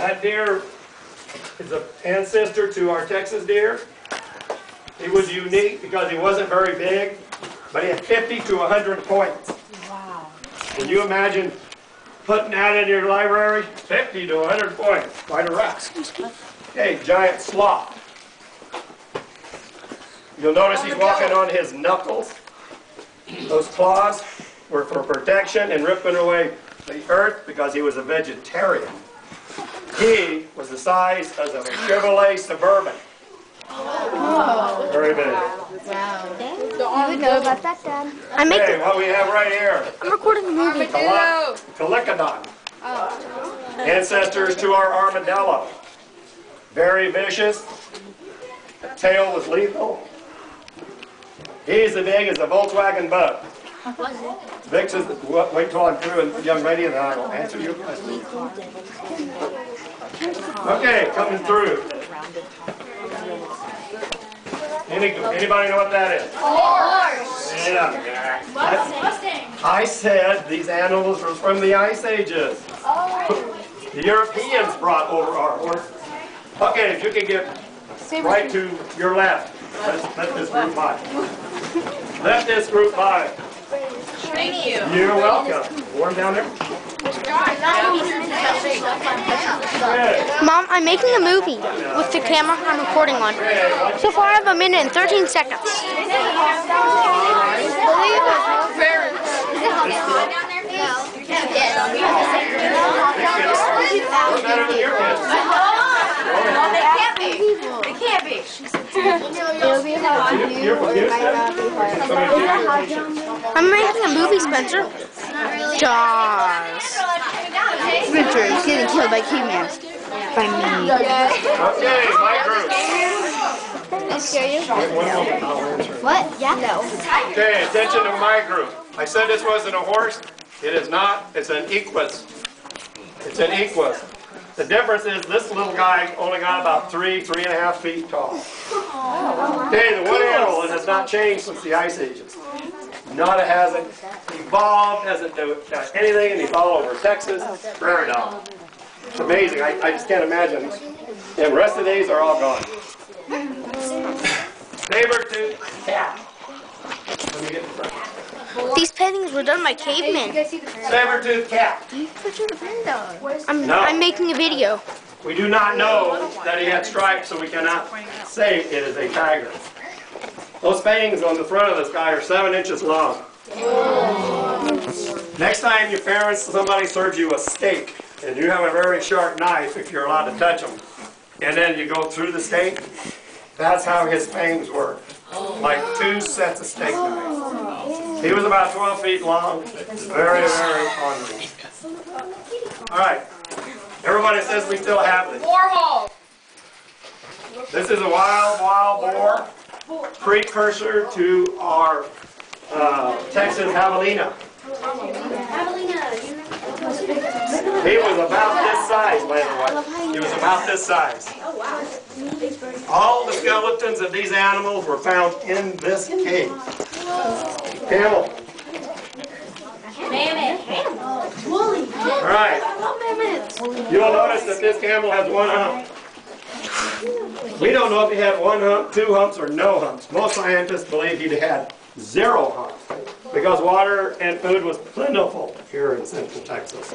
That deer is an ancestor to our Texas deer. He was unique because he wasn't very big, but he had 50 to 100 points. Wow. Can you imagine putting that in your library? 50 to 100 points. Quite a rock. Okay, giant sloth. You'll notice he's walking on his knuckles. Those claws were for protection and ripping away the earth because he was a vegetarian. He was the size of a Chevrolet Suburban. Oh. Very big. Wow. You would know about that, Dad. Okay, what we have right here. I'm recording a movie. Calicodon. Ancestors to our armadillo. Very vicious. The tail was lethal. He's as big as a Volkswagen bug. Vix is, wait till I'm through, and young lady, and then I will answer your question. Okay, coming through. Anybody know what that is? Horse. Yeah. Mustang. I said these animals were from the Ice Ages. Oh. The Europeans brought over our horses. Okay, if you can get right to your left. Let this group by. Let this group by. Thank you. You're welcome. Warm down there? Mom, I'm making a movie with the camera I'm recording on. So far, I have 1 minute and 13 seconds. They can't be. I'm making a movie, Spencer. Jaws. Spencer is getting killed by caveman. By me. Okay, my group. Did I scare you? What? Yeah. No. Okay, attention to my group. I said this wasn't a horse. It is not. It's an equus. It's an equus. The difference is this little guy only got about 3.5 feet tall. Okay, the one animal that has not changed since the Ice Ages. Not it hasn't evolved, hasn't done anything, and he's all over Texas, prairie dog. It's amazing. I just can't imagine. And the rest of the days are all gone. Saber-toothed cat. Let me get in front. These paintings were done by cavemen. Saber-toothed cat. I'm making a video. We do not know that he had stripes, so we cannot say it is a tiger. Those fangs on the front of this guy are 7 inches long. Next time your parents, somebody serves you a steak, and you have a very sharp knife, if you're allowed to touch them, and then you go through the steak, that's how his fangs work. Like 2 sets of steak knives. He was about 12 feet long. Very, very ornery. All right. Everybody says we still have this. Warhol. This is a wild boar, precursor to our Texan javelina. He was about this size, by the way. He was about this size. All the skeletons of these animals were found in this cave. Camel. All right. You'll notice that this camel has 1 hump. We don't know if he had 1 hump, 2 humps, or no humps. Most scientists believe he had 0 humps because water and food was plentiful here in Central Texas.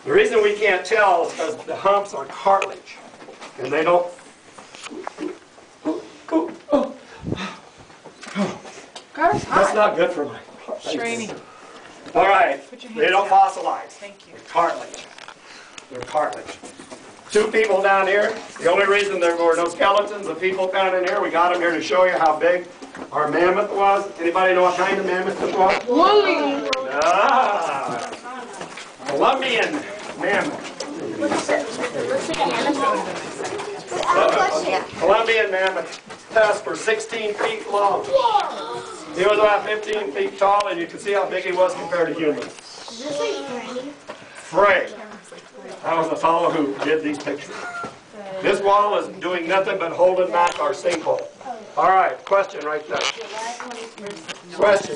The reason we can't tell is because the humps are cartilage, and they don't. That's not good for my training. All right, they don't fossilize. Thank you. They're cartilage. They're cartilage. 2 people down here. The only reason there were no skeletons of people found in here, we got them here to show you how big our mammoth was. Anybody know what kind of mammoth this was? Woolly. Ah, Colombian mammoth. Colombian mammoth tusks were 16 feet long. He was about 15 feet tall, and you can see how big he was compared to humans. Frey. That was the fellow who did these pictures. This wall is doing nothing but holding back our sinkhole. All right, question right there. Question.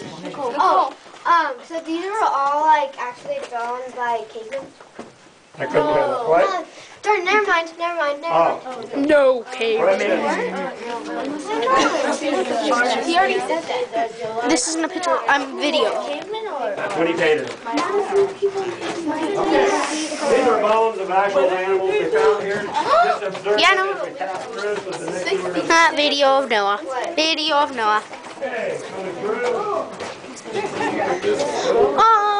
So these were all like actually drawn by cavemen? I couldn't hear that. What? sorry, never mind. Oh, No caveman. He already said that. This isn't a picture. I'm video. that's when he painted it. These are bones of actual animals they found here. Just observed Yeah, I know. the caverns with the next word. Video of Noah. Video of Noah. Okay, coming through. Oh.